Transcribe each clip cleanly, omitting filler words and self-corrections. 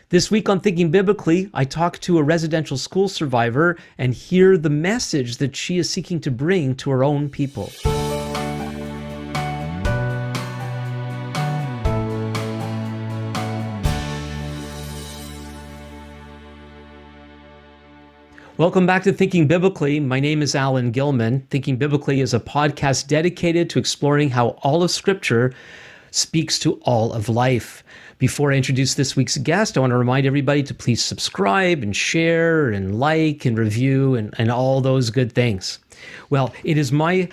This week on Thinking Biblically, I talk to a residential school survivor and hear the message that she is seeking to bring to her own people. Welcome back to Thinking Biblically. My name is Alan Gilman. Thinking Biblically is a podcast dedicated to exploring how all of Scripture speaks to all of life. Before I introduce this week's guest, I want to remind everybody to please subscribe and share and like and review and all those good things. Well, it is my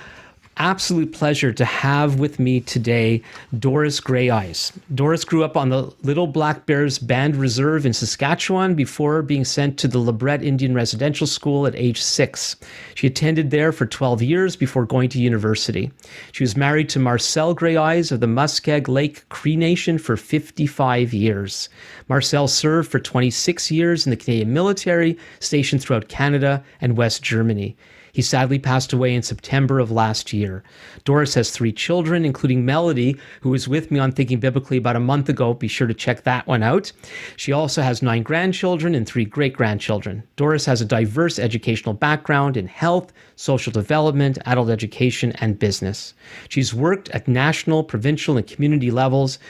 absolute pleasure to have with me today Doris Greyeyes. Doris grew up on the Little Black Bears Band Reserve in Saskatchewan before being sent to the Lebret Indian Residential School at age 6. She attended there for 12 years before going to university. She was married to Marcel Greyeyes of the Muskeg Lake Cree Nation for 55 years. Marcel served for 26 years in the Canadian military, stationed throughout Canada and West Germany. He sadly passed away in September of last year. Doris has 3 children, including Melody, who was with me on Thinking Biblically about a month ago. Be sure to check that one out. She also has 9 grandchildren and 3 great-grandchildren. Doris has a diverse educational background in health, social development, adult education, and business. She's worked at national, provincial, and community levels.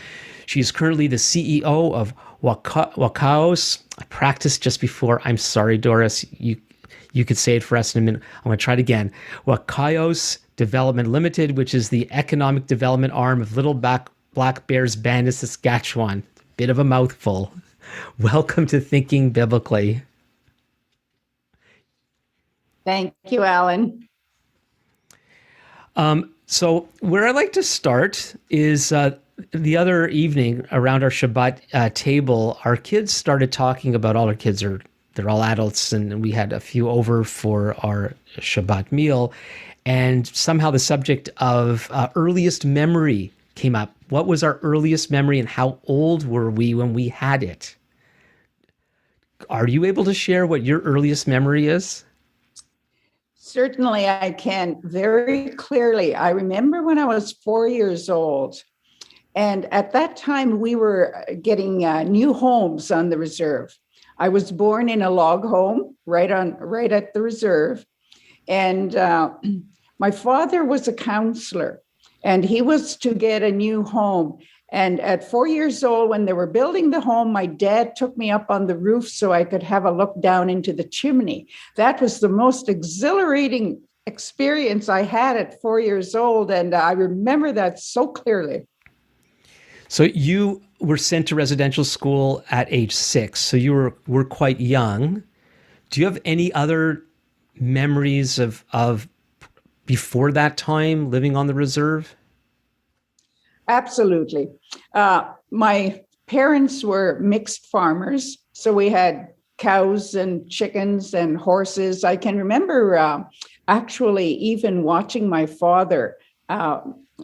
She is currently the CEO of Wakaos. I practiced just before. I'm sorry, Doris. You could say it for us in a minute. I'm going to try it again. Wakaos Development Limited, which is the economic development arm of Little Black Bears Band of Saskatchewan. Bit of a mouthful. Welcome to Thinking Biblically. Thank you, Alan. So where I'd like to start is the other evening around our Shabbat table, our kids started talking about, all our kids they're all adults, and we had a few over for our Shabbat meal. And somehow the subject of earliest memory came up. What was our earliest memory and how old were we when we had it? Are you able to share what your earliest memory is? Certainly, I can very clearly. I remember when I was 4 years old. And at that time, we were getting new homes on the reserve. I was born in a log home right at the reserve. And my father was a counselor, and he was to get a new home. And at 4 years old, when they were building the home, my dad took me up on the roof so I could have a look down into the chimney. That was the most exhilarating experience I had at 4 years old. And I remember that so clearly. So you were sent to residential school at age 6. So you were quite young. Do you have any other memories of before that time living on the reserve? Absolutely. My parents were mixed farmers. So we had cows and chickens and horses. I can remember actually even watching my father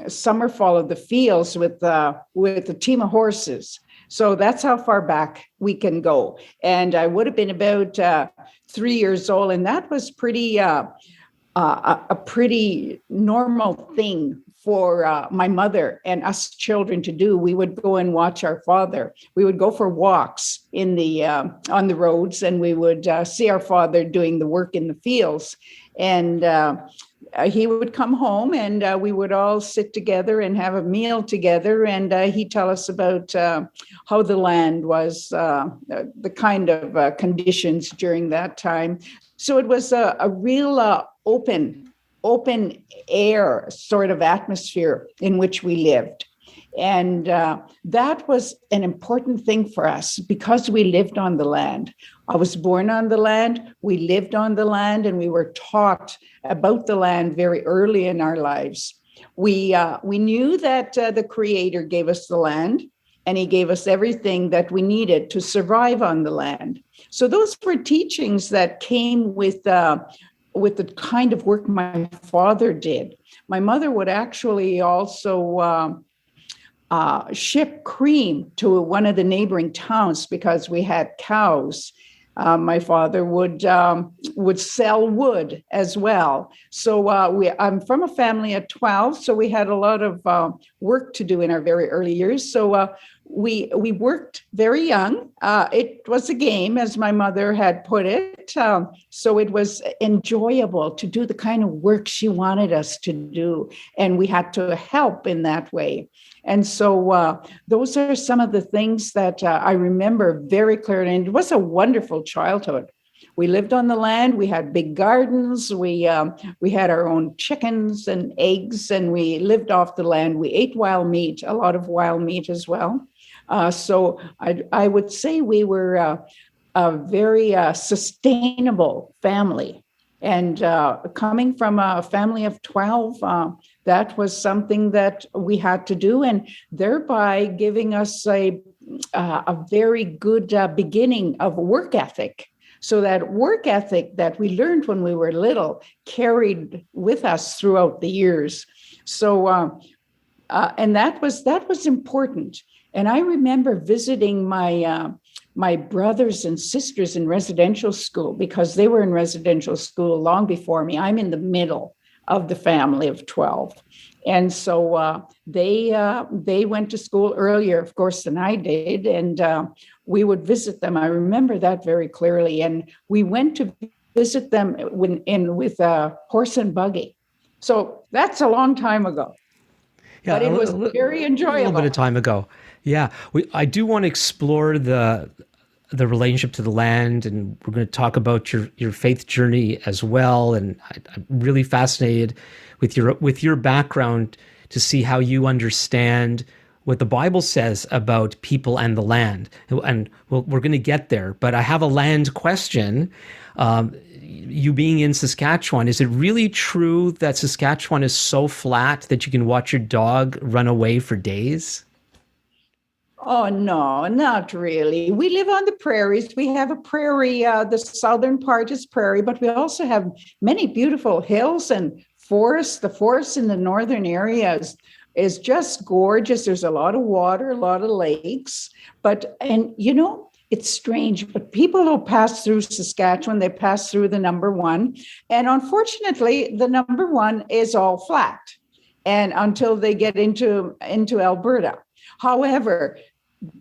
summer follow the fields with a team of horses. So that's how far back we can go. And I would have been about 3 years old, and that was a pretty normal thing for my mother and us children to do. We would go and watch our father. We would go for walks in the on the roads, and we would see our father doing the work in the fields. And he would come home, and we would all sit together and have a meal together. And he'd tell us about how the land was, the kind of conditions during that time. So it was a real open air sort of atmosphere in which we lived. And that was an important thing for us because we lived on the land. I was born on the land, we lived on the land, and we were taught about the land very early in our lives. We knew that the Creator gave us the land, and He gave us everything that we needed to survive on the land. So those were teachings that came with the kind of work my father did. My mother would actually also ship cream to one of the neighboring towns because we had cows. My father would sell wood as well. So I'm from a family of 12, so we had a lot of work to do in our very early years. So we worked very young. It was a game, as my mother had put it. So it was enjoyable to do the kind of work she wanted us to do. And we had to help in that way. And so those are some of the things that I remember very clearly. And it was a wonderful childhood. We lived on the land. We had big gardens. We had our own chickens and eggs, and we lived off the land. We ate wild meat, a lot of wild meat as well. So I would say we were a very sustainable family. And coming from a family of 12, that was something that we had to do, and thereby giving us a very good beginning of work ethic. So that work ethic that we learned when we were little carried with us throughout the years. So, and that was important. And I remember visiting my brothers and sisters in residential school, because they were in residential school long before me. I'm in the middle of the family of 12. And so they went to school earlier, of course, than I did. And we would visit them. I remember that very clearly. And we went to visit them with a horse and buggy. So that's a long time ago. Yeah, but it was very enjoyable. A little bit of time ago. Yeah. I do want to explore the relationship to the land, and we're going to talk about your faith journey as well. And I'm really fascinated with your background to see how you understand what the Bible says about people and the land. And we're going to get there. But I have a land question. You being in Saskatchewan, is it really true that Saskatchewan is so flat that you can watch your dog run away for days? Oh, no, not really. We live on the prairies. We have a prairie. The southern part is prairie, but we also have many beautiful hills and forests. The forest in the northern areas is just gorgeous. There's a lot of water, a lot of lakes. And it's strange, but people who pass through Saskatchewan, they pass through the number one. And unfortunately, the number one is all flat, and until they get into Alberta. However,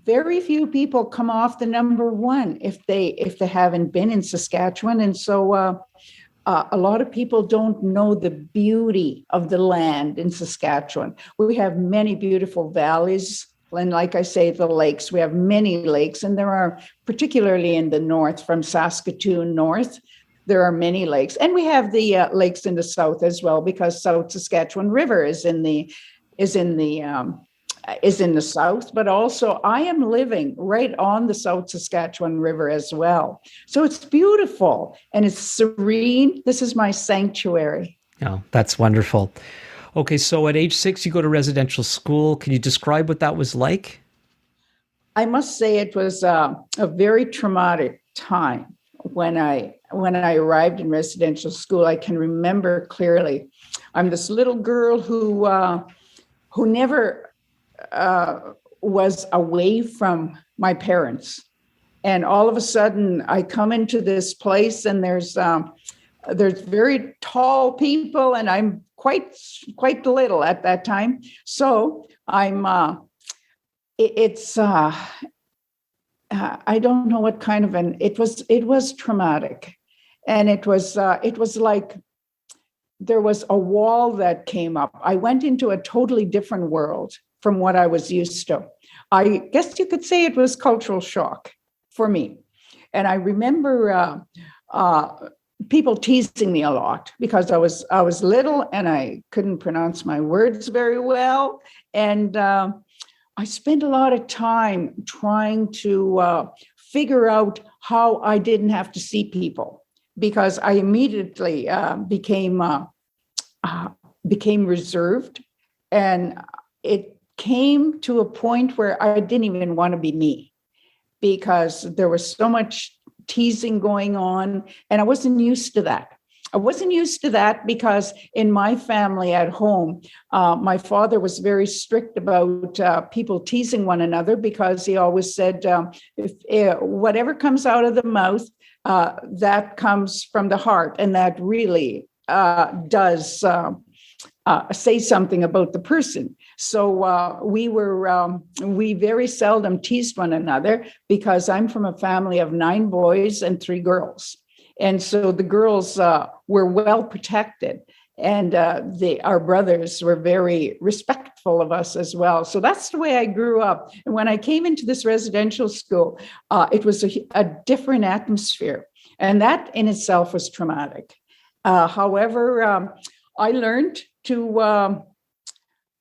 very few people come off the number one if they haven't been in Saskatchewan. And so a lot of people don't know the beauty of the land in Saskatchewan. We have many beautiful valleys. And like I say, the lakes, we have many lakes, and there are, particularly in the north, from Saskatoon north, there are many lakes. And we have the lakes in the south as well, because South Saskatchewan River is in the south, but also I am living right on the South Saskatchewan River as well. So it's beautiful and it's serene. This is my sanctuary. Oh, that's wonderful. Okay, so at age 6, you go to residential school. Can you describe what that was like? I must say it was a very traumatic time when I arrived in residential school. I can remember clearly. I'm this little girl who never was away from my parents. And all of a sudden I come into this place, and there's very tall people, and I'm quite little at that time. So I'm, I don't know what kind of it was traumatic. And it was like there was a wall that came up. I went into a totally different world from what I was used to. I guess you could say it was cultural shock for me. And I remember people teasing me a lot because I was little and I couldn't pronounce my words very well. And I spent a lot of time trying to figure out how I didn't have to see people, because I immediately became reserved, and it came to a point where I didn't even want to be me, because there was so much teasing going on, and I wasn't used to that. I wasn't used to that because in my family at home, my father was very strict about people teasing one another, because he always said, if whatever comes out of the mouth, that comes from the heart, and that really does say something about the person. So we very seldom teased one another because I'm from a family of 9 boys and 3 girls. And so the girls were well protected, and our brothers were very respectful of us as well. So that's the way I grew up. And when I came into this residential school, it was a different atmosphere. And that in itself was traumatic. However, I learned to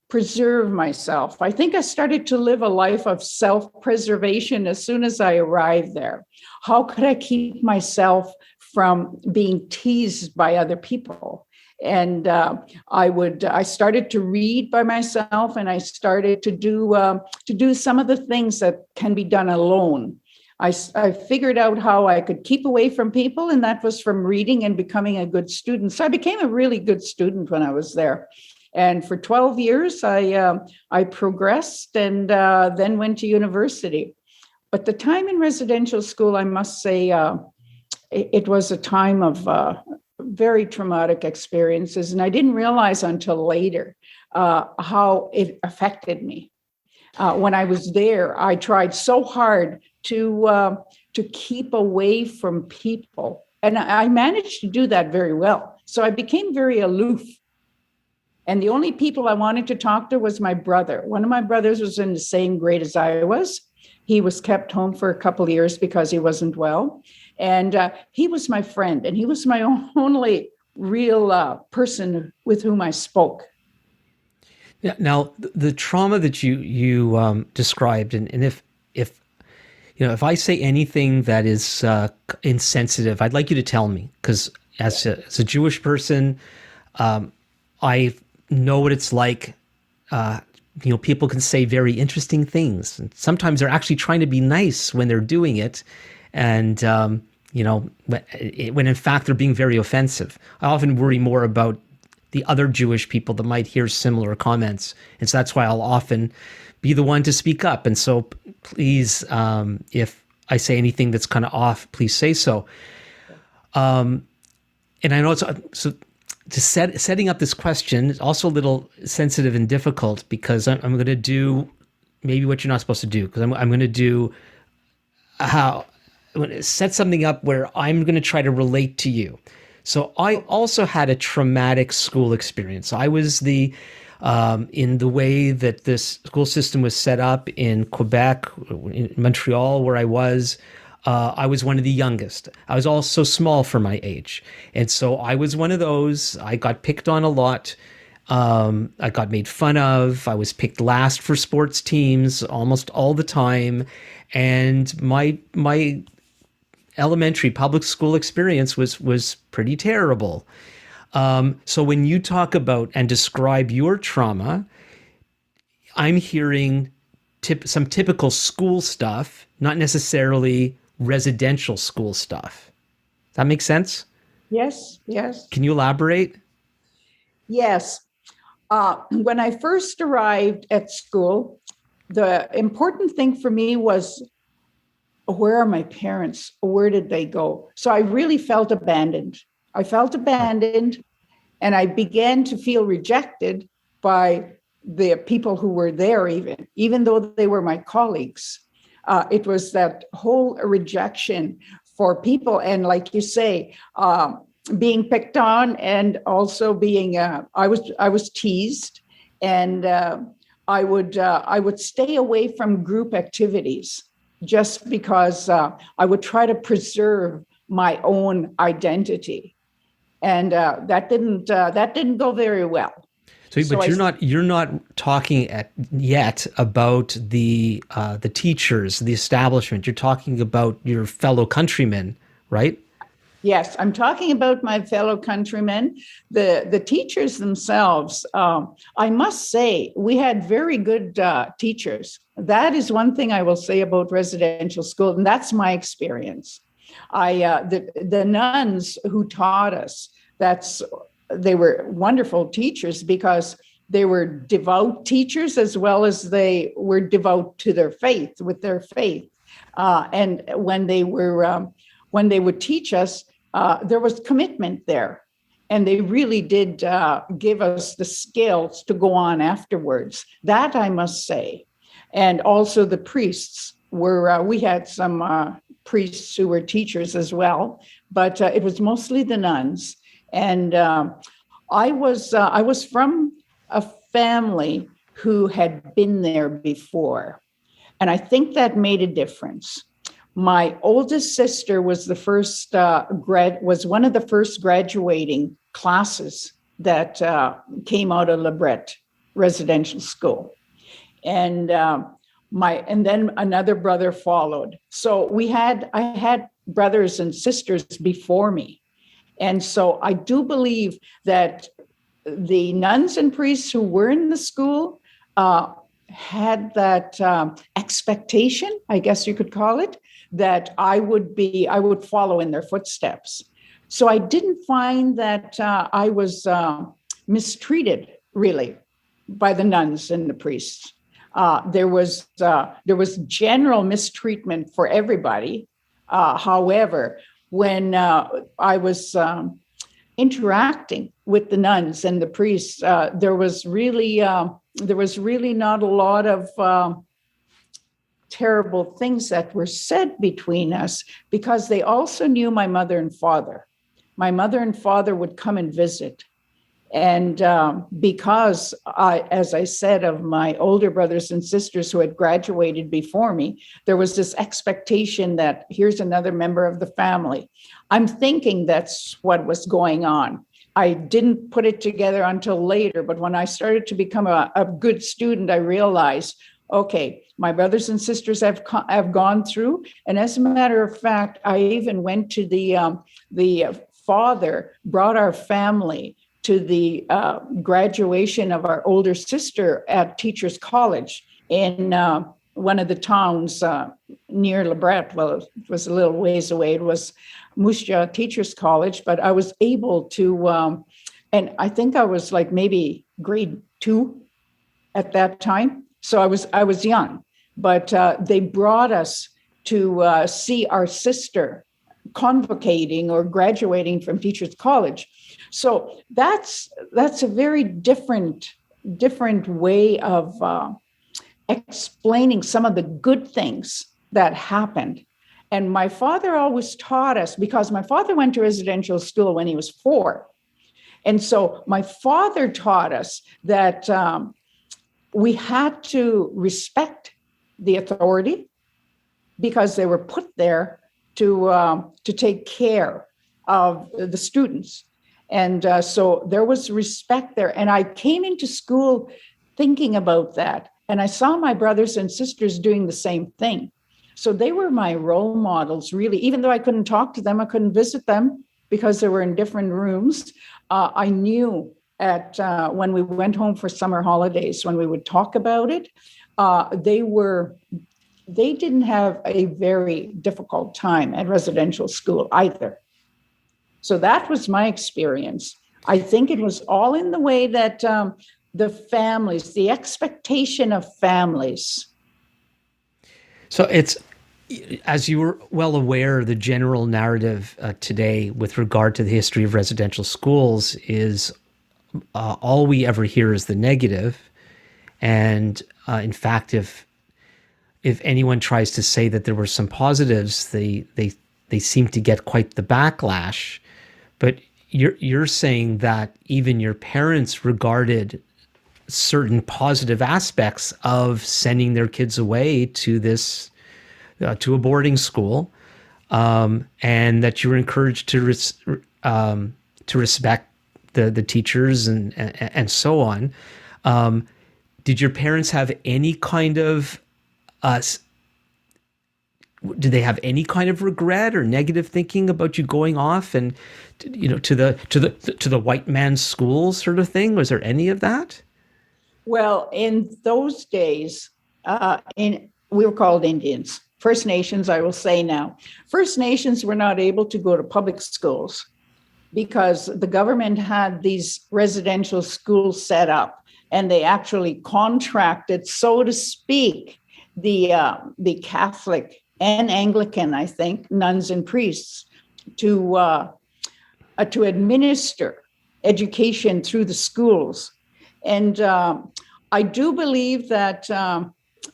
preserve myself. I think I started to live a life of self-preservation as soon as I arrived there. How could I keep myself from being teased by other people? And I started to read by myself, and I started to do some of the things that can be done alone. I figured out how I could keep away from people, and that was from reading and becoming a good student. So I became a really good student when I was there. And for 12 years, I progressed and then went to university. But the time in residential school, I must say, it was a time of very traumatic experiences. And I didn't realize until later how it affected me. When I was there, I tried so hard to keep away from people. And I managed to do that very well. So I became very aloof. And the only people I wanted to talk to was my brother. One of my brothers was in the same grade as I was. He was kept home for a couple of years because he wasn't well. And he was my friend, and he was my only real person with whom I spoke. Yeah. Now, the trauma that you described, and if I say anything that is insensitive, I'd like you to tell me, because as a Jewish person, I know what it's like. People can say very interesting things, and sometimes they're actually trying to be nice when they're doing it, and when in fact they're being very offensive. I often worry more about the other Jewish people that might hear similar comments, and so that's why I'll often be the one to speak up. And so, please, if I say anything that's kind of off, please say so. And I know it's so. Setting up this question is also a little sensitive and difficult, because I'm going to do maybe what you're not supposed to do, because I'm going to set something up where I'm going to try to relate to you. So I also had a traumatic school experience. I was in the way that this school system was set up in Quebec, in Montreal, where I was one of the youngest. I was also small for my age. And so I was one of those. I got picked on a lot. I got made fun of. I was picked last for sports teams almost all the time. And my elementary public school experience was pretty terrible. So when you talk about and describe your trauma, I'm hearing some typical school stuff, not necessarily residential school stuff. Does that make sense? Yes. Can you elaborate? Yes. When I first arrived at school, the important thing for me was, where are my parents? Where did they go? So I really felt abandoned. And I began to feel rejected by the people who were there, even though they were my colleagues. It was that whole rejection for people. And like you say, being picked on, and also being, I was teased, and I would stay away from group activities just because I would try to preserve my own identity. And that didn't go very well. But you're not talking yet about the teachers, the establishment. You're talking about your fellow countrymen, right? Yes, I'm talking about my fellow countrymen, the teachers themselves. I must say, we had very good teachers. That is one thing I will say about residential school, and that's my experience. The nuns who taught us, they were wonderful teachers, because they were devout teachers as well as they were devout to their faith, and when they would teach us, there was commitment there. And they really did give us the skills to go on afterwards. That I must say. And also the priests were, we had some priests who were teachers as well, but it was mostly the nuns. And I was from a family who had been there before. And I think that made a difference. My oldest sister was the first was one of the first graduating classes that came out of Lebret Residential School, and then another brother followed. So I had brothers and sisters before me, and so I do believe that the nuns and priests who were in the school had that expectation, I guess you could call it, that I would follow in their footsteps. So I didn't find that I was mistreated really by the nuns and the priests. There was general mistreatment for everybody. However, when I was interacting with the nuns and the priests, there was really not a lot of terrible things that were said between us, because they also knew my mother and father. My mother and father would come and visit. And because as I said, of my older brothers and sisters who had graduated before me, there was this expectation that here's another member of the family. I'm thinking that's what was going on. I didn't put it together until later, but when I started to become a good student, I realized, okay, my brothers and sisters have gone through. And as a matter of fact, I even went to the father, brought our family to the graduation of our older sister at Teachers College in one of the towns near Lebret. Well, it was a little ways away. It was Musja Teachers College, but I was able to, and I think I was like maybe grade 2 at that time. So I was young, but they brought us to see our sister convocating or graduating from Teachers College. So that's a very different way of explaining some of the good things that happened. And my father always taught us, because my father went to residential school when he was 4. And so my father taught us that we had to respect the authority, because they were put there to take care of the students. And so there was respect there. And I came into school thinking about that. And I saw my brothers and sisters doing the same thing. So they were my role models, really. Even though I couldn't talk to them, I couldn't visit them because they were in different rooms. I knew when we went home for summer holidays, when we would talk about it, they didn't have a very difficult time at residential school either. So that was my experience. I think it was all in the way that the families, the expectation of families. So it's, as you were well aware, the general narrative today with regard to the history of residential schools is all we ever hear is the negative. And in fact, if anyone tries to say that there were some positives, they seem to get quite the backlash. But you're saying that even your parents regarded certain positive aspects of sending their kids away to this to a boarding school, and that you were encouraged to respect the teachers and so on. Did your parents have any kind of did they have any kind of regret or negative thinking about you going off and to the white man's school sort of thing? Was there any of that? Well, in those days, we were called Indians. First Nations, I will say now. First Nations were not able to go to public schools because the government had these residential schools set up, and they actually contracted, so to speak, the Catholic and Anglican, I think, nuns and priests to administer education through the schools. And I do believe that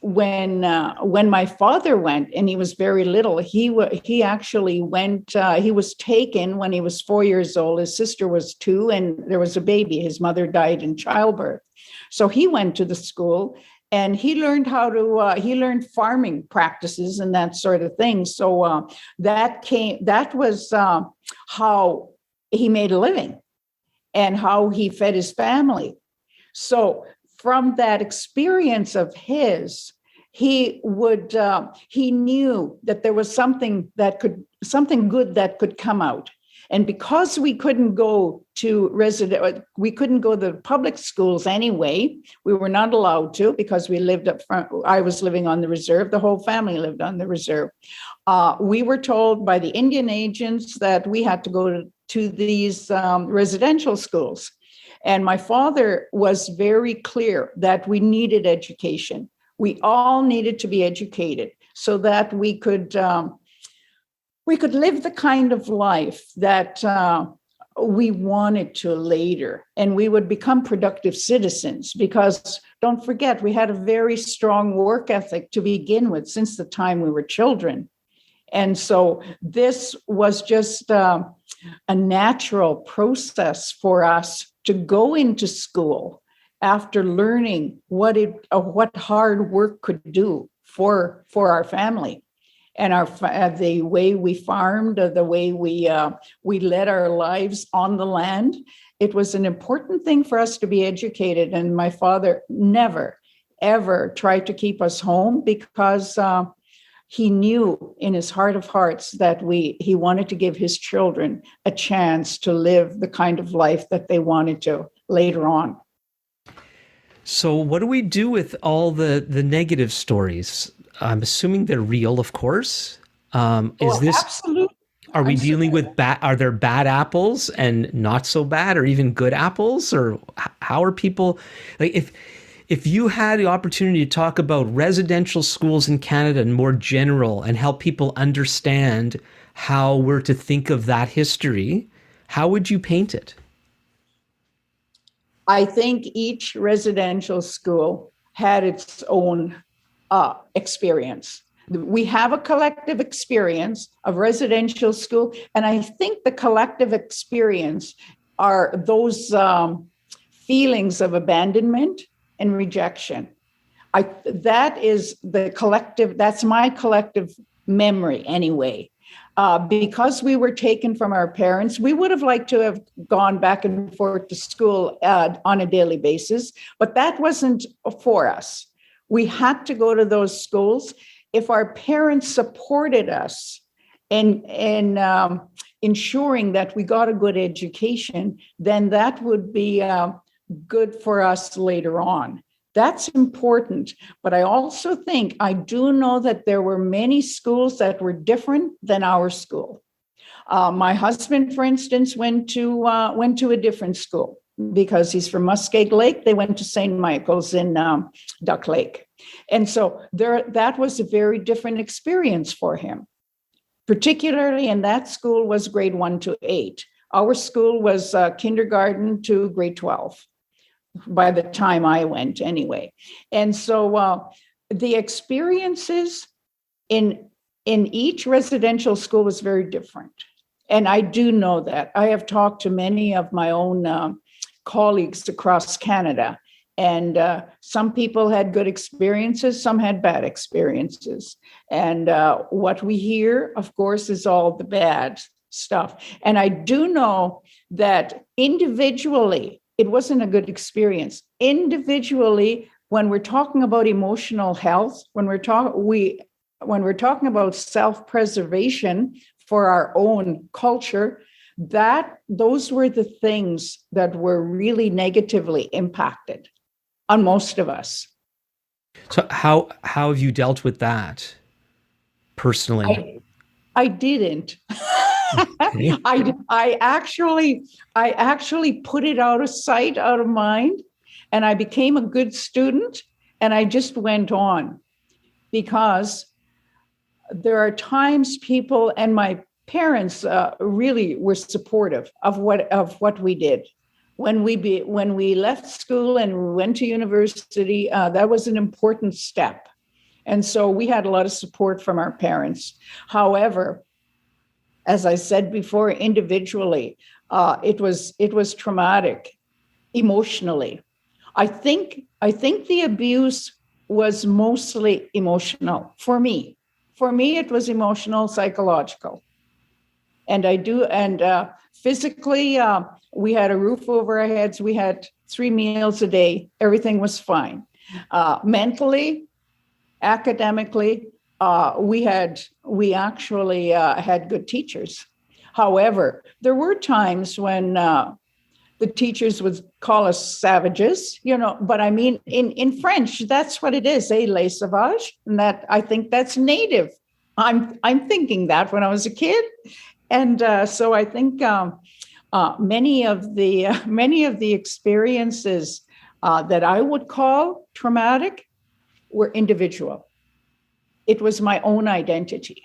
when my father went, and he was very little, he actually went. He was taken when he was 4 years old. His sister was 2, and there was a baby. His mother died in childbirth, so he went to the school. And he learned he learned farming practices and that sort of thing. So that was how he made a living and how he fed his family. So from that experience of his, he knew that there was something good that could come out. And because we couldn't go to the public schools anyway, we were not allowed to, because we lived up front. I was living on the reserve. The whole family lived on the reserve. We were told by the Indian agents that we had to go to these residential schools. And my father was very clear that we needed education. We all needed to be educated so that we could live the kind of life that we wanted to later, and we would become productive citizens. Because don't forget, we had a very strong work ethic to begin with since the time we were children. And so this was just a natural process for us to go into school after learning what hard work could do for our family. And the way we farmed, the way we led our lives on the land. It was an important thing for us to be educated. And my father never, ever tried to keep us home, because he knew in his heart of hearts that he wanted to give his children a chance to live the kind of life that they wanted to later on. So what do we do with all the negative stories? I'm assuming they're real, of course. Absolutely. Are we dealing with are there bad apples and not so bad, or even good apples? Or how are people, like, if you had the opportunity to talk about residential schools in Canada and more general, and help people understand how we're to think of that history, how would you paint it? I think each residential school had its own experience. We have a collective experience of residential school, and I think the collective experience are those feelings of abandonment and rejection. That is the collective. That's my collective memory, anyway. Because we were taken from our parents, we would have liked to have gone back and forth to school on a daily basis, but that wasn't for us. We had to go to those schools. If our parents supported us in ensuring that we got a good education, then that would be good for us later on. That's important. But I also think, I do know that there were many schools that were different than our school. My husband, for instance, went to a different school. Because he's from Muskeg Lake, they went to St. Michael's in Duck Lake. And so that was a very different experience for him. Particularly in that school was grade 1 to 8. Our school was kindergarten to grade 12 by the time I went, anyway. And so the experiences in each residential school was very different. And I do know that. I have talked to many of my own colleagues across Canada, and some people had good experiences, some had bad experiences. And what we hear, of course, is all the bad stuff. And I do know that individually, it wasn't a good experience. Individually, when we're talking about emotional health, when we're talking about self-preservation for our own culture, those were the things that were really negatively impacted on most of us. So how have you dealt with that personally? I didn't. Okay. I actually put it out of sight, out of mind, and I became a good student, and I just went on, because there are times people, and my parents really were supportive of what we did. when we left school and we went to university, that was an important step. And so we had a lot of support from our parents. However, as I said before, individually, it was traumatic emotionally. I think the abuse was mostly emotional for me. For me, it was emotional, psychological. And physically, we had a roof over our heads. We had 3 meals a day. Everything was fine. Mentally, academically, we actually had good teachers. However, there were times when the teachers would call us savages, but I mean, in French, that's what it is, les sauvages. And that, I think that's native. I'm thinking that when I was a kid. And so I think many of the experiences that I would call traumatic were individual. It was my own identity.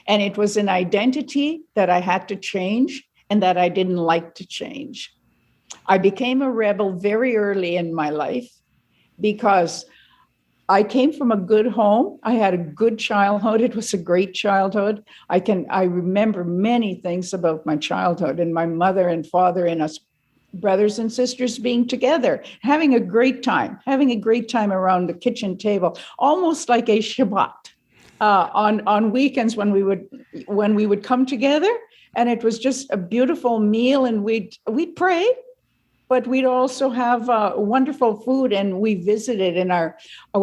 And it was an identity that I had to change and that I didn't like to change. I became a rebel very early in my life because I came from a good home. I had a good childhood. It was a great childhood. I remember many things about my childhood and my mother and father and us brothers and sisters being together, having a great time around the kitchen table, almost like a Shabbat on weekends when we would come together, and it was just a beautiful meal, and we'd pray, but we'd also have wonderful food, and we visited, and our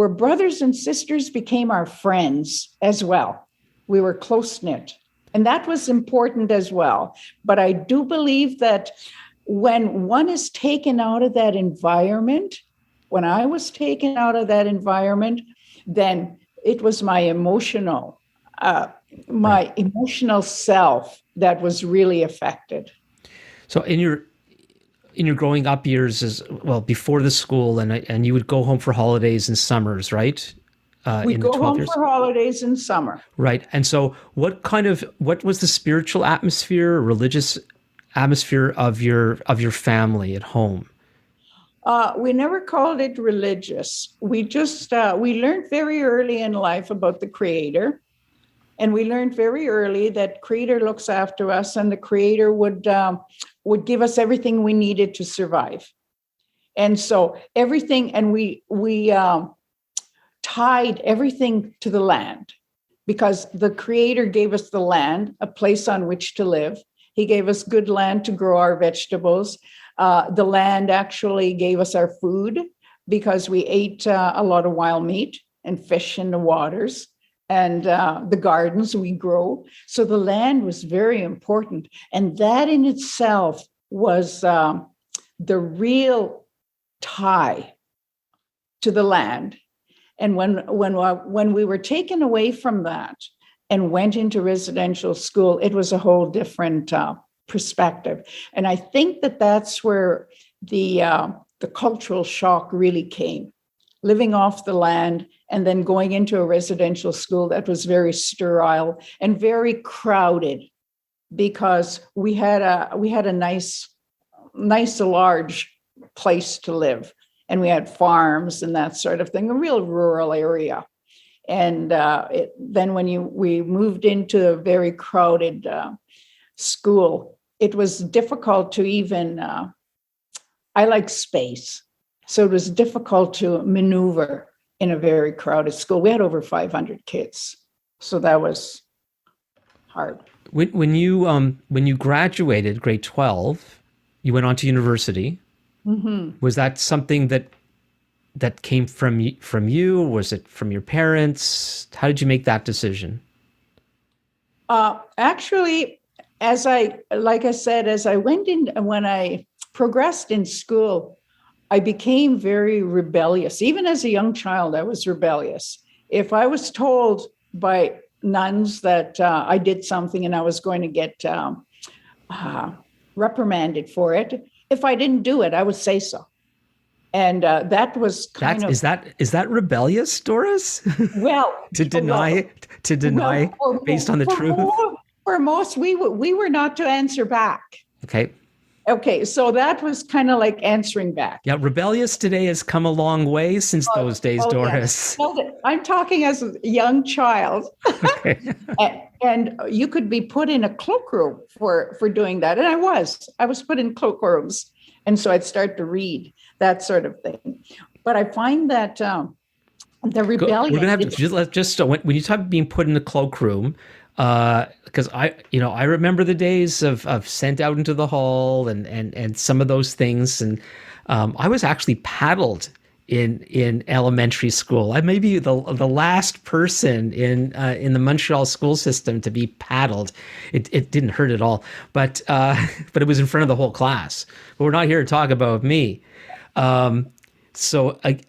brothers and sisters became our friends as well. We were close-knit, and that was important as well. But I do believe that when one is taken out of that environment, when I was taken out of that environment, then it was my emotional self that was really affected. So in your growing up years, as well, before the school, and you would go home for holidays and summers, right? We'd go home for holidays in summer. Right. And so what was the spiritual atmosphere, or religious atmosphere of your family at home? We never called it religious. We just we learned very early in life about the Creator, and we learned very early that Creator looks after us, and the Creator would give us everything we needed to survive. And so everything, and we tied everything to the land, because the Creator gave us the land, a place on which to live. He gave us good land to grow our vegetables. The land actually gave us our food, because we ate a lot of wild meat and fish in the waters, and the gardens we grow. So the land was very important. And that in itself was the real tie to the land. And when we were taken away from that and went into residential school, it was a whole different perspective. And I think that that's where the cultural shock really came, living off the land and then going into a residential school that was very sterile and very crowded, because we had a nice large place to live, and we had farms and that sort of thing, a real rural area. And then when we moved into a very crowded school, it was difficult to even, I like space. So it was difficult to maneuver in a very crowded school. We had over 500 kids. So that was hard. When you graduated grade 12, you went on to university. Mm-hmm. Was that something that came from you? Was it from your parents? How did you make that decision? Actually, as I went in, when I progressed in school, I became very rebellious. Even as a young child, I was rebellious. If I was told by nuns that I did something and I was going to get reprimanded for it, if I didn't do it, I would say so. And that was is that rebellious, Doris? Well, to deny based on the truth. For most, we were not to answer back. Okay. Okay, so that was kind of like answering back. Yeah, rebellious today has come a long way since those days, Yes. Doris. Well, I'm talking as a young child, Okay. and you could be put in a cloakroom for doing that, and I was put in cloakrooms, and so I'd start to read that sort of thing. But I find that the We're rebellion. gonna have to just when you talk about being put in a cloakroom, because I remember the days of sent out into the hall and some of those things, and I was actually paddled in elementary school. I may be the last person in the Montreal school system to be paddled. It didn't hurt at all, but it was in front of the whole class. But we're not here to talk about me. So I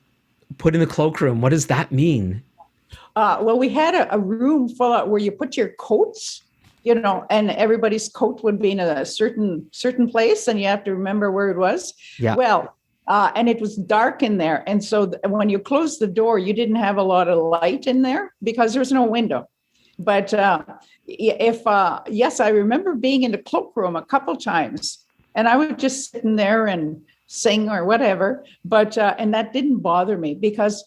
put in the cloakroom. What does that mean? Well, we had a room full of where you put your coats, and everybody's coat would be in a certain place, and you have to remember where it was. Yeah. Well, and it was dark in there, and so when you closed the door, you didn't have a lot of light in there because there was no window. But yes, I remember being in the cloakroom a couple times, and I would just sit in there and sing or whatever. But and that didn't bother me because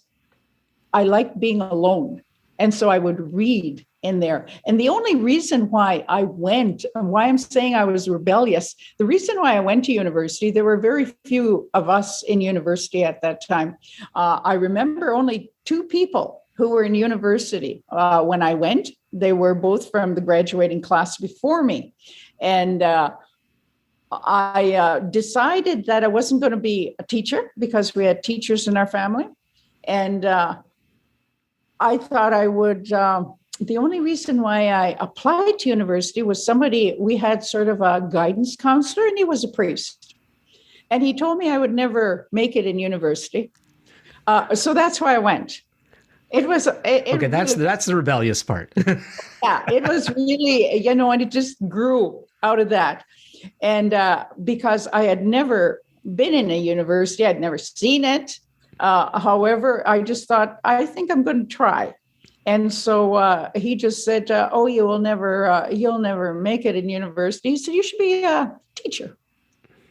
I liked being alone. And so I would read in there. And the only reason why I went, and why I'm saying I was rebellious, the reason why I went to university, there were very few of us in university at that time. I remember only two people who were in university when I went. They were both from the graduating class before me. And I decided that I wasn't going to be a teacher because we had teachers in our family. And I thought I would, the only reason why I applied to university was we had sort of a guidance counselor, and he was a priest. And he told me I would never make it in university. So that's why I went. It was okay. That's the rebellious part. Yeah, it was really, and it just grew out of that. And because I had never been in a university, I'd never seen it. However, I just thought, I think I'm going to try. And so he just said, oh, you'll never make it in university. He said, you should be a teacher,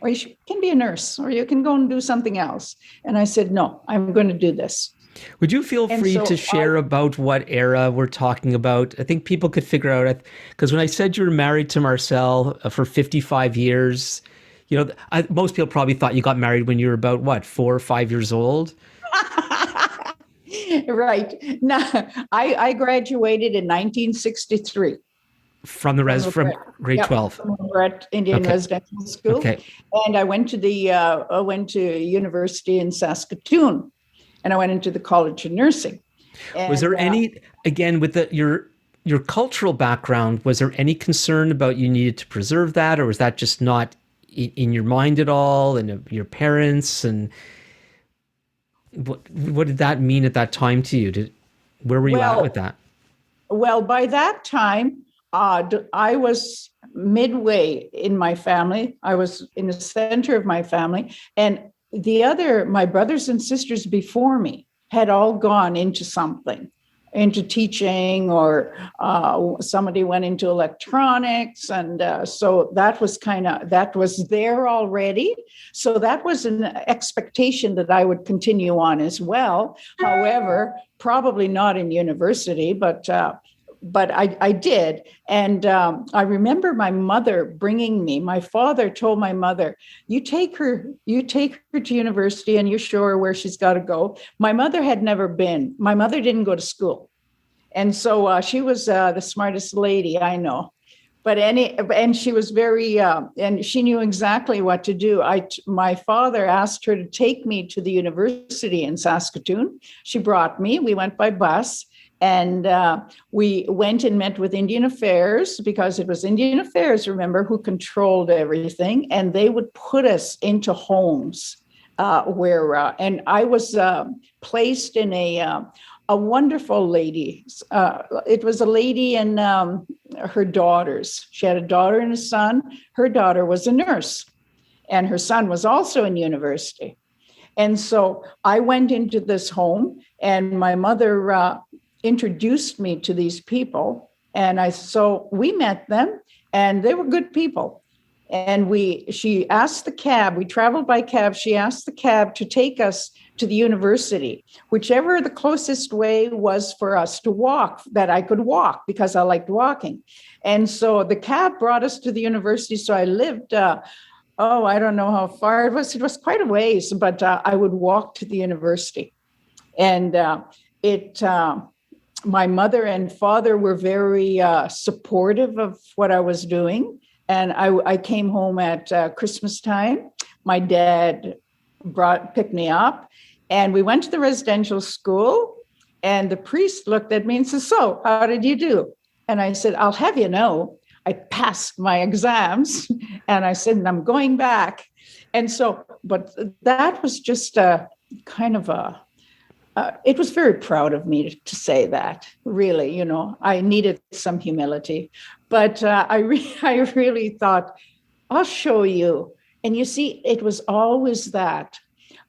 or can be a nurse, or you can go and do something else. And I said, no, I'm going to do this. Would you feel free to share about what era we're talking about? I think people could figure out, because when I said you were married to Marcel for 55 years, most people probably thought you got married when you were about, what, 4 or 5 years old? Right. No, I graduated in 1963. From grade 12. From Lebret Indian Residential School. Okay. And I went to university in Saskatchewan, and I went into the College of Nursing. And, was there any, again, with your cultural background, was there any concern about you needed to preserve that, or was that just not in your mind at all, and your parents, and what did that mean at that time to you? Where were you at with that? Well, by that time, I was midway in my family. I was in the center of my family, and my brothers and sisters before me had all gone into something, into teaching, or somebody went into electronics. And so that was there already. So that was an expectation that I would continue on as well. However, probably not in university, but I did. And I remember my mother bringing me, my father told my mother, you take her to university and you show her where she's got to go. My mother had never been. My mother didn't go to school. And so she was the smartest lady I know. And she was very, and she knew exactly what to do. My father asked her to take me to the university in Saskatoon. She brought me. We went by bus. And we went and met with Indian Affairs, because it was Indian Affairs, remember, who controlled everything. And they would put us into homes and I was placed in a wonderful lady. It was a lady and her daughters. She had a daughter and a son. Her daughter was a nurse, and her son was also in university. And so I went into this home, and my mother introduced me to these people, and so we met them, and they were good people. And she asked the cab, we traveled by cab, she asked the cab to take us to the university, whichever the closest way was for us to walk, that I could walk because I liked walking. And so the cab brought us to the university. So I lived, I don't know how far it was. It was quite a ways, but I would walk to the university. And my mother and father were very supportive of what I was doing. And I came home at Christmas time. My dad picked me up, and we went to the residential school. And the priest looked at me and said, "So, how did you do?" And I said, "I'll have you know, I passed my exams." And I said, "And I'm going back." And so, but that was just a kind of it was very proud of me to say that, really. I needed some humility, but I really thought, I'll show you. And you see, it was always that.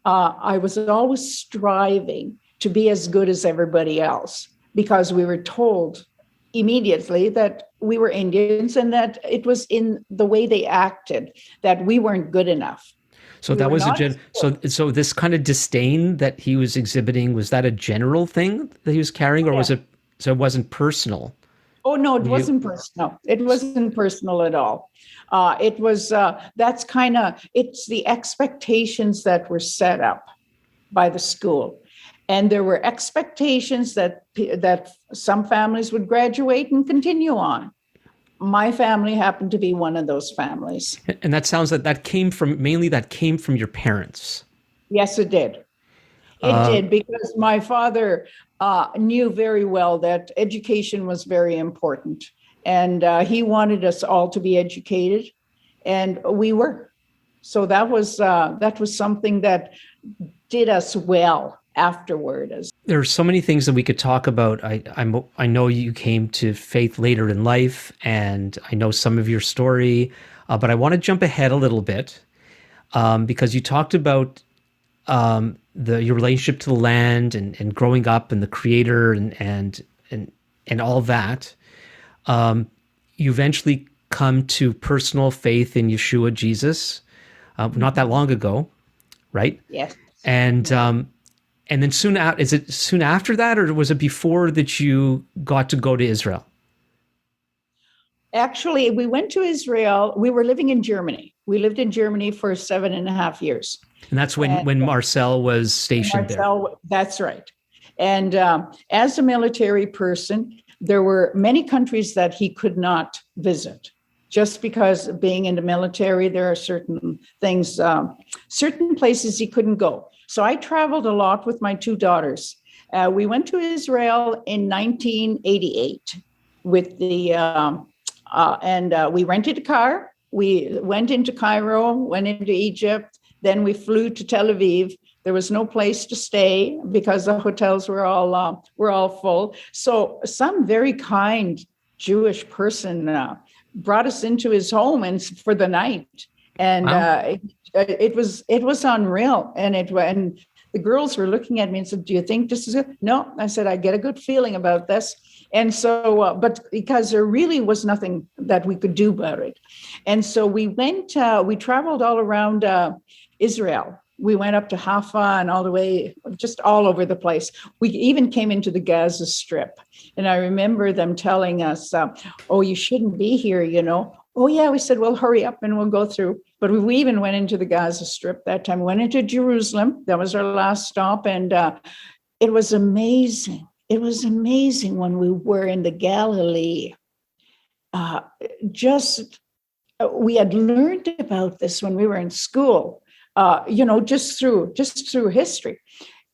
I was always striving to be as good as everybody else, because we were told immediately that we were Indians, and that it was in the way they acted that we weren't good enough. So that was so this kind of disdain that he was exhibiting, was that a general thing that he was carrying, or was it, so it wasn't personal? Oh, no, it wasn't personal. It wasn't personal at all. It was, it's the expectations that were set up by the school. And there were expectations that some families would graduate and continue on. My family happened to be one of those families. And that sounds like that came from your parents. Yes, it did. It did, because my father knew very well that education was very important. And he wanted us all to be educated, and we were. So that was something that did us well afterward. There are so many things that we could talk about. I know you came to faith later in life, and I know some of your story, but I want to jump ahead a little bit because you talked about your relationship to the land and growing up and the Creator and all that. You eventually come to personal faith in Yeshua, Jesus, not that long ago, right? Yes. And then is it soon after that, or was it before that you got to go to Israel? Actually, we went to Israel. We were living in Germany. We lived in Germany for 7.5 years. And that's when Marcel was stationed there. That's right. And as a military person, there were many countries that he could not visit. Just because being in the military, there are certain things, certain places he couldn't go. So I traveled a lot with my two daughters. We went to Israel in 1988 with and we rented a car. We went into Cairo, went into Egypt. Then we flew to Tel Aviv. There was no place to stay because the hotels were all full. So some very kind Jewish person brought us into his home and for the night. And wow. It was unreal. And the girls were looking at me and said, "Do you think this is it?" No, I said, "I get a good feeling about this." And so, but because there really was nothing that we could do about it. And so we traveled all around Israel. We went up to Haifa and all the way, just all over the place. We even came into the Gaza Strip. And I remember them telling us, "Oh, you shouldn't be here, you know." "Oh, yeah." We said, "Well, hurry up and we'll go through." But we even went into the Gaza Strip that time. We went into Jerusalem. That was our last stop. And it was amazing. It was amazing when we were in the Galilee. We had learned about this when we were in school, just through history.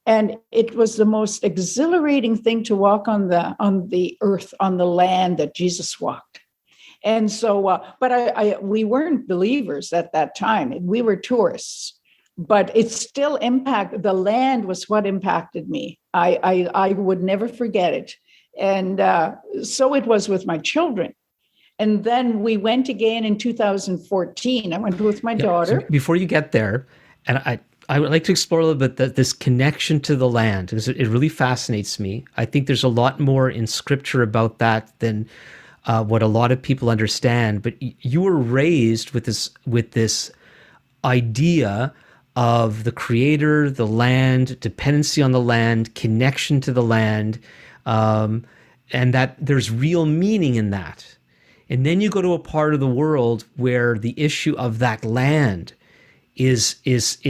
And it was the most exhilarating thing to walk on the earth, on the land that Jesus walked. And so, but we weren't believers at that time. We were tourists, but it still impacted. The land was what impacted me. I would never forget it. And so it was with my children. And then we went again in 2014. I went with my daughter. So before you get there, and I would like to explore a little bit this connection to the land, because it really fascinates me. I think there's a lot more in Scripture about that than what a lot of people understand. But you were raised with this idea of the creator, the land, dependency on the land, connection to the land, and that there's real meaning in that. And then you go to a part of the world where the issue of that land is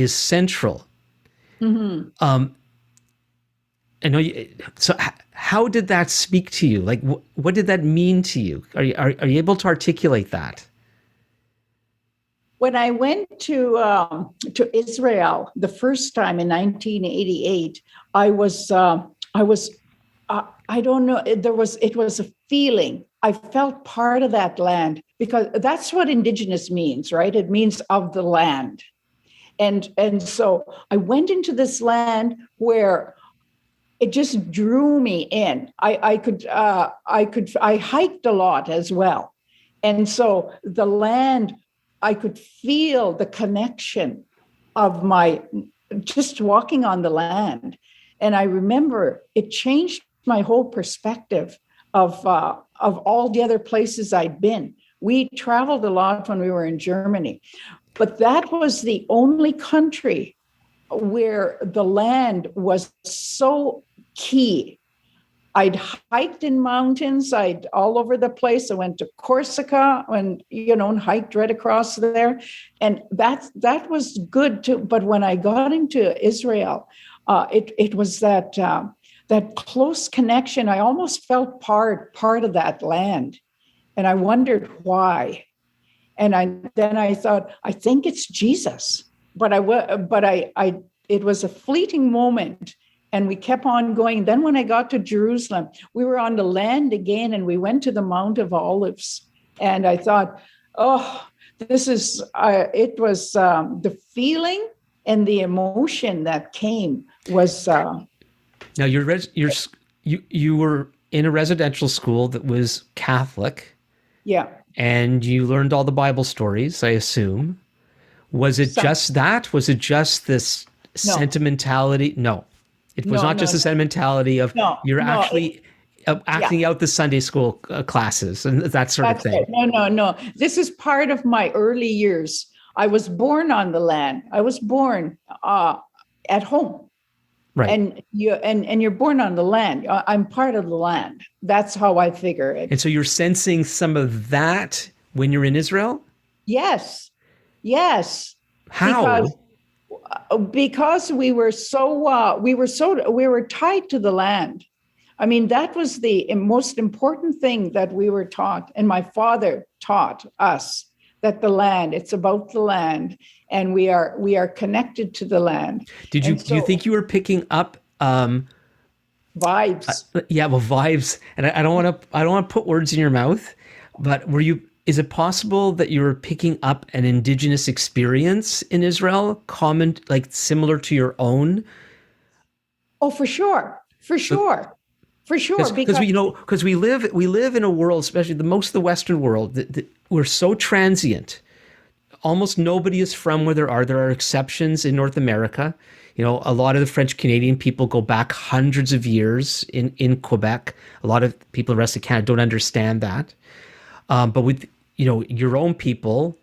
central. Mm-hmm. I know you, so how did that speak to you? Like, what did that mean to you? Are you able to articulate that? When I went to Israel the first time in 1988, I was I don't know. It was a feeling. I felt part of that land, because that's what Indigenous means, right? It means of the land. And so I went into this land where it just drew me in. I hiked a lot as well. And so the land, I could feel the connection of my just walking on the land. And I remember it changed my whole perspective of all the other places I'd been. We traveled a lot when we were in Germany, but that was the only country where the land was so key. I'd hiked in mountains. I'd all over the place. I went to Corsica and hiked right across there, and that was good too. But when I got into Israel, it was that close connection. I almost felt part of that land, and I wondered why. And then I thought, I think it's Jesus. But it was a fleeting moment. And we kept on going. Then when I got to Jerusalem, we were on the land again, and we went to the Mount of Olives. And I thought, oh, this is, it was the feeling and the emotion that came was. Now you were in a residential school that was Catholic. Yeah. And you learned all the Bible stories, I assume. Was it just that? Was it just this sentimentality? No. It was not just a sentimentality of you're actually acting out the Sunday school classes and that sort of thing. It. No. This is part of my early years. I was born on the land. I was born at home. Right. And you're born on the land. I'm part of the land. That's how I figure it. And so you're sensing some of that when you're in Israel? Yes. How? Because we were tied to the land. I mean, that was the most important thing that we were taught. And my father taught us that the land, it's about the land, and we are connected to the land. Do you think you were picking up vibes? Vibes. And I don't want to put words in your mouth, but is it possible that you were picking up an Indigenous experience in Israel, common, like similar to your own? Oh, for sure. Because we live in a world, especially most of the Western world, that we're so transient. Almost nobody is from where there are exceptions in North America. A lot of the French Canadian people go back hundreds of years in Quebec. A lot of people in the rest of Canada don't understand that. But with your own people,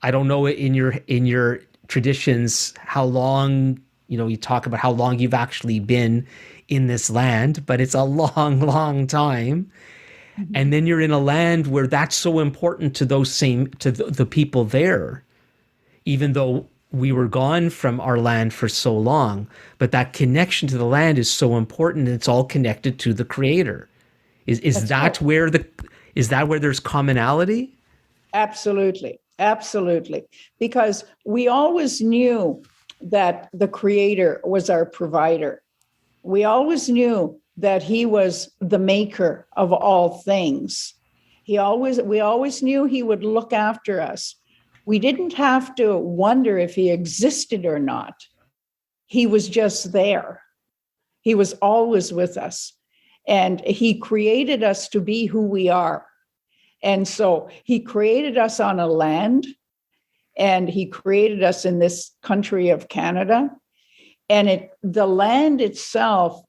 I don't know in your traditions how long you talk about how long you've actually been in this land, but it's a long time. Mm-hmm. And then you're in a land where that's so important to the people there, even though we were gone from our land for so long. But that connection to the land is so important, and it's all connected to the Creator. Is that where there's commonality? Absolutely. Because we always knew that the Creator was our provider. We always knew that He was the maker of all things. We always knew He would look after us. We didn't have to wonder if He existed or not. He was just there. He was always with us. And He created us to be who we are. And so He created us on a land, and He created us in this country of Canada. And the land itself,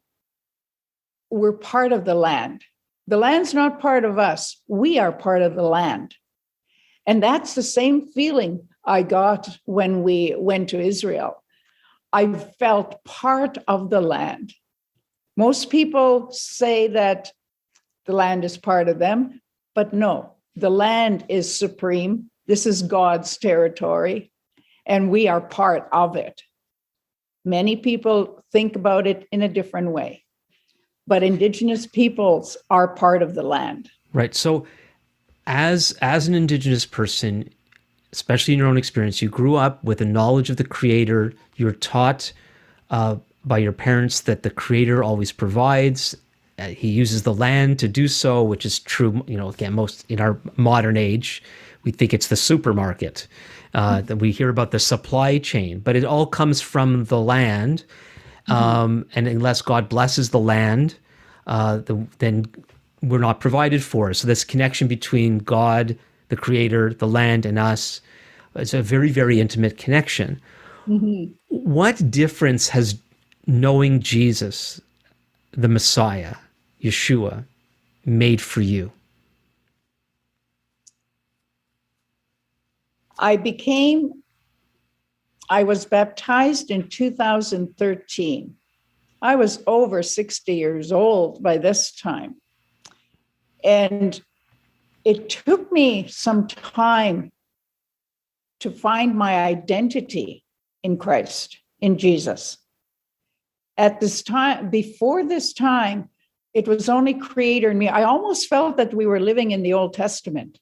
we're part of the land. The land's not part of us. We are part of the land. And that's the same feeling I got when we went to Israel. I felt part of the land. Most people say that the land is part of them, but no, the land is supreme. This is God's territory, and we are part of it. Many people think about it in a different way, but Indigenous peoples are part of the land. Right. So as an Indigenous person, especially in your own experience, you grew up with a knowledge of the Creator. You're taught by your parents that the Creator always provides. He uses the land to do so, which is true. Again, most in our modern age, we think it's the supermarket. That we hear about the supply chain, but it all comes from the land. And unless God blesses the land, then we're not provided for. So this connection between God, the Creator, the land, and us is a very, very intimate connection. Mm-hmm. What difference has knowing Jesus, the Messiah, Yeshua, made for you? I was baptized in 2013. I was over 60 years old by this time. And it took me some time to find my identity in Christ, in Jesus. At this time, before this time, it was only Creator and me. I almost felt that we were living in the Old Testament.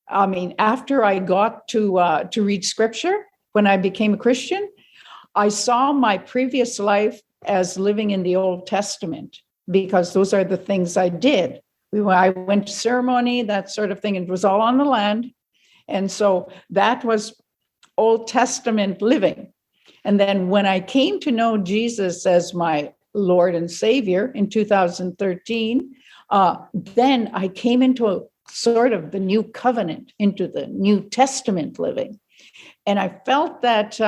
I mean, after I got to read Scripture, when I became a Christian, I saw my previous life as living in the Old Testament, because those are the things I did. I went to ceremony, that sort of thing, and it was all on the land. And so that was Old Testament living. And then when I came to know Jesus as my Lord and Savior in 2013, then I came into sort of the new covenant, into the New Testament living. And I felt that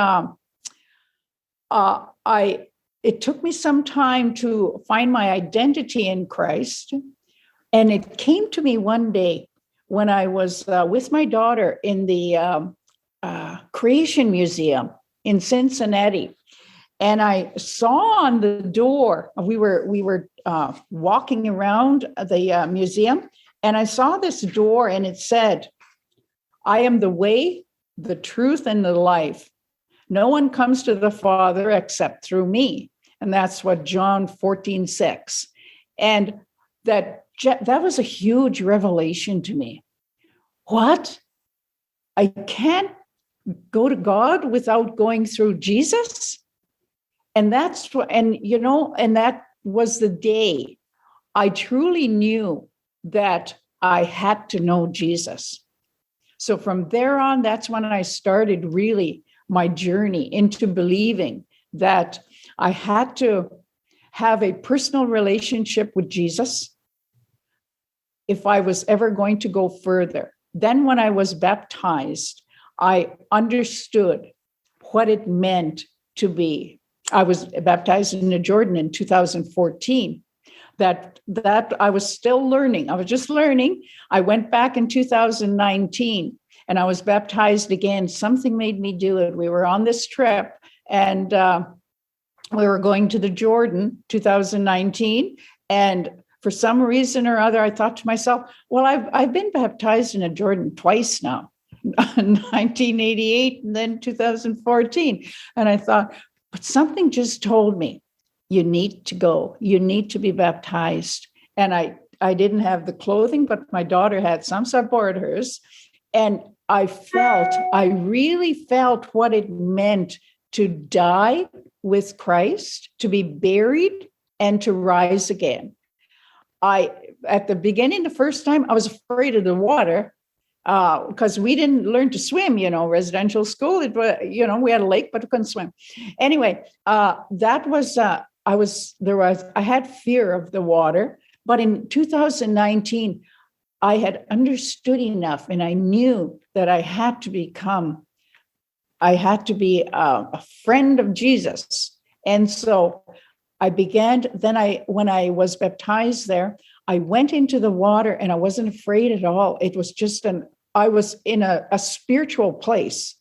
it took me some time to find my identity in Christ. And it came to me one day when I was with my daughter in the Creation Museum in Cincinnati. And I saw on the door, we were walking around the museum, and I saw this door, and it said, "I am the way, the truth, and the life. No one comes to the Father except through me." And that's what John 14:6. And that was a huge revelation to me. What? I can't go to God without going through Jesus? And that's what, and that was the day I truly knew that I had to know Jesus. So from there on, that's when I started really my journey into believing that I had to have a personal relationship with Jesus if I was ever going to go further. Then when I was baptized, I understood what it meant to be. I was baptized in the Jordan in 2014. That I was still learning. I was just learning. I went back in 2019 and I was baptized again. Something made me do it. We were on this trip and we were going to the Jordan 2019. And for some reason or other, I thought to myself, well, I've been baptized in a Jordan twice now, 1988 and then 2014. And I thought, but something just told me, you need to go. You need to be baptized. And I didn't have the clothing, but my daughter had some, so I borrowed hers. And I really felt what it meant to die with Christ, to be buried, and to rise again. At the beginning, the first time, I was afraid of the water because we didn't learn to swim, residential school. It was, we had a lake, but we couldn't swim. Anyway, I had fear of the water, but in 2019, I had understood enough and I knew that I had to be a friend of Jesus. And so I began, when I was baptized there, I went into the water and I wasn't afraid at all. It was just I was in a spiritual place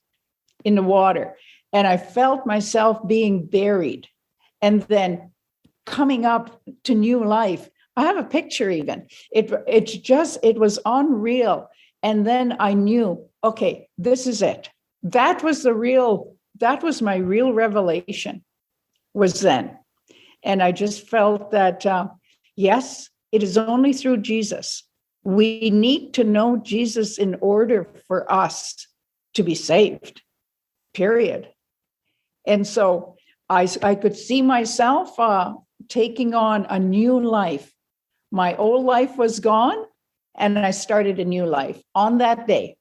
in the water, and I felt myself being buried and then coming up to new life. I have a picture even. It was unreal. And then I knew, okay, this is it. That was my real revelation was then. And I just felt that, yes, it is only through Jesus. We need to know Jesus in order for us to be saved, period. And so I could see myself taking on a new life. My old life was gone, and I started a new life on that day.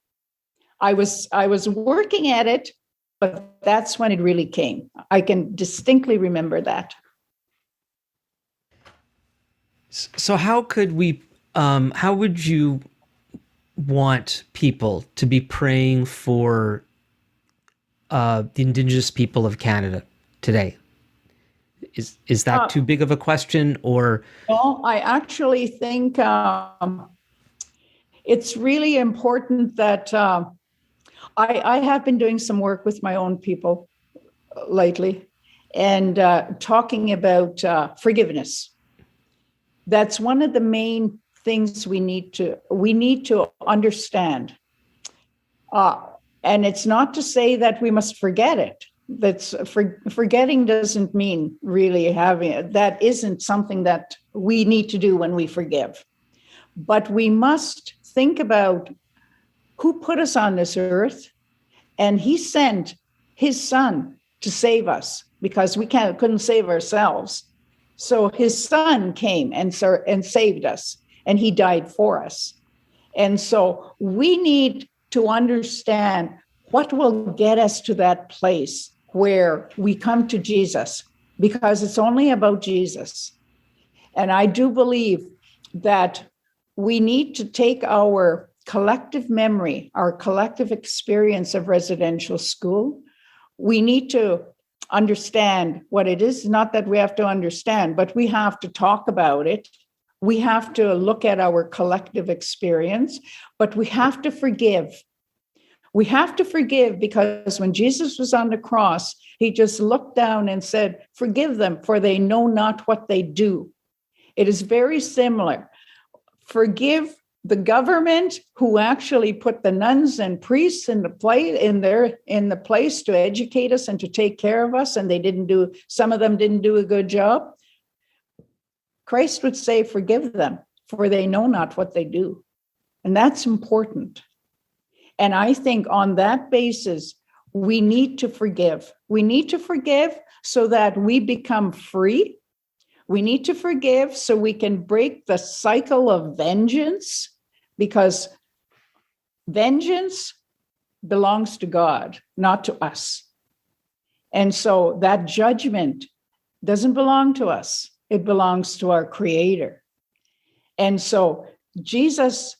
I was working at it, but that's when it really came. I can distinctly remember that. So how would you want people to be praying for the Indigenous people of Canada today? Is that too big of a question, or? Well, I actually think it's really important that I have been doing some work with my own people lately and talking about forgiveness. That's one of the main things we need to understand. And it's not to say that we must forget it. Forgetting doesn't mean really having it. That isn't something that we need to do when we forgive. But we must think about who put us on this earth, and he sent his son to save us because we couldn't save ourselves. So his son came and saved us, and he died for us. And so we need to understand what will get us to that place where we come to Jesus, because it's only about Jesus. And I do believe that we need to take our collective memory, our collective experience of residential school. We need to understand what it is. Not that we have to understand, but we have to talk about it. We have to look at our collective experience, but we have to forgive. We have to forgive because when Jesus was on the cross, he just looked down and said, "Forgive them, for they know not what they do." It is very similar. Forgive the government who actually put the nuns and priests in the place to educate us and to take care of us, and some of them didn't do a good job. Christ would say, "Forgive them, for they know not what they do." And that's important. And I think on that basis, we need to forgive. We need to forgive so that we become free. We need to forgive so we can break the cycle of vengeance, because vengeance belongs to God, not to us. And so that judgment doesn't belong to us. It belongs to our Creator. And so Jesus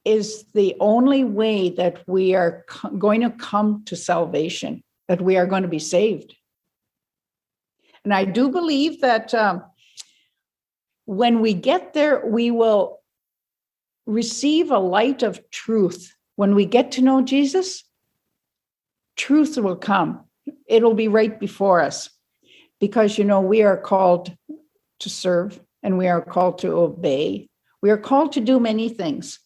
is the only way that we are going to come to salvation, that we are going to be saved. And I do believe that when we get there, we will receive a light of truth. When we get to know Jesus, truth will come. It'll be right before us, because, we are called to serve and we are called to obey. We are called to do many things.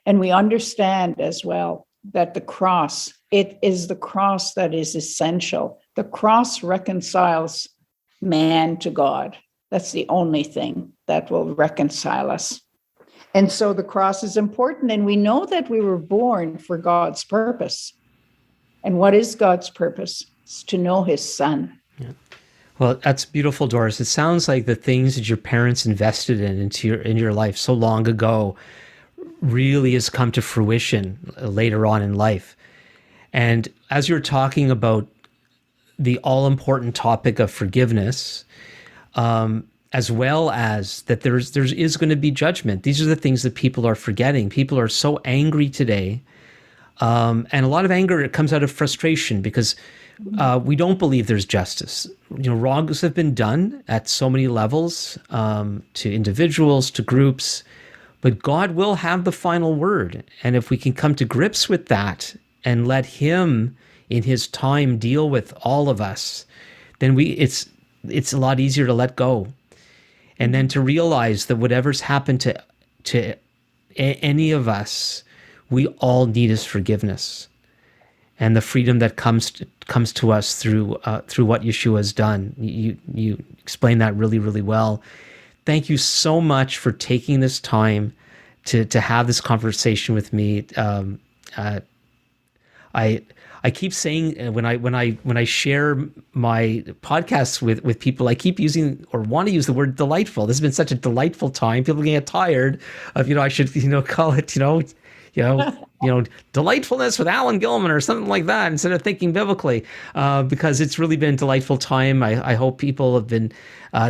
And we understand as well that the cross, it is the cross that is essential. The cross reconciles man to God. That's the only thing that will reconcile us. And so the cross is important. And we know that we were born for God's purpose. And what is God's purpose? It's to know his son. Yeah. Well, that's beautiful, Doris. It sounds like the things that your parents invested in your life so long ago really has come to fruition later on in life. And as you're talking about the all-important topic of forgiveness, as well as that there is going to be judgment. These are the things that people are forgetting. People are so angry today. And a lot of anger, it comes out of frustration because we don't believe there's justice. Wrongs have been done at so many levels, to individuals, to groups, but God will have the final word. And if we can come to grips with that and let him in his time deal with all of us, then it's a lot easier to let go. And then to realize that whatever's happened to any of us, we all need his forgiveness and the freedom that comes to us through what Yeshua has done. You explained that really, really well. Thank you so much for taking this time to have this conversation with me. I keep saying when I share my podcasts with people, I keep using or want to use the word delightful. This has been such a delightful time. People get tired of, I should, call it, delightfulness with Alan Gilman or something like that instead of thinking biblically, because it's really been a delightful time. I hope people have been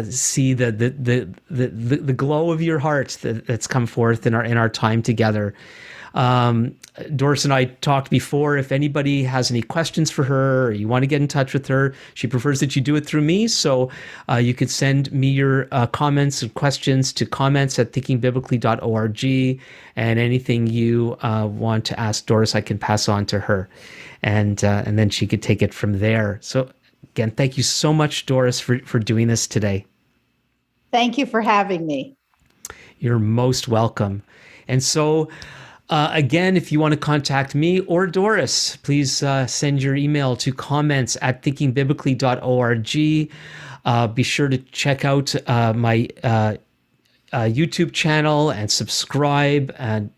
see the glow of your heart that's come forth in our time together. Doris and I talked before. If anybody has any questions for her or you want to get in touch with her, she prefers that you do it through me. So you could send me your comments and questions to comments@thinkingbiblically.org, and anything you want to ask Doris, I can pass on to her, and then she could take it from there. So again, thank you so much, Doris, for doing this today. Thank you for having me. You're most welcome. And so again, if you want to contact me or Doris, please send your email to comments@thinkingbiblically.org. Be sure to check out my YouTube channel and subscribe. And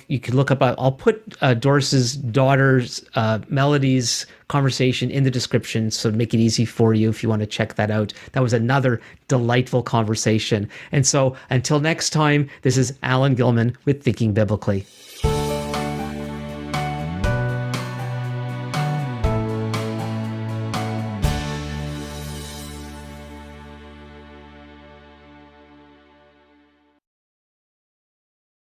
you can look up, I'll put Doris's daughter's Melody's conversation in the description, so make it easy for you if you want to check that out. That was another delightful conversation. And so until next time, this is Alan Gilman with Thinking Biblically.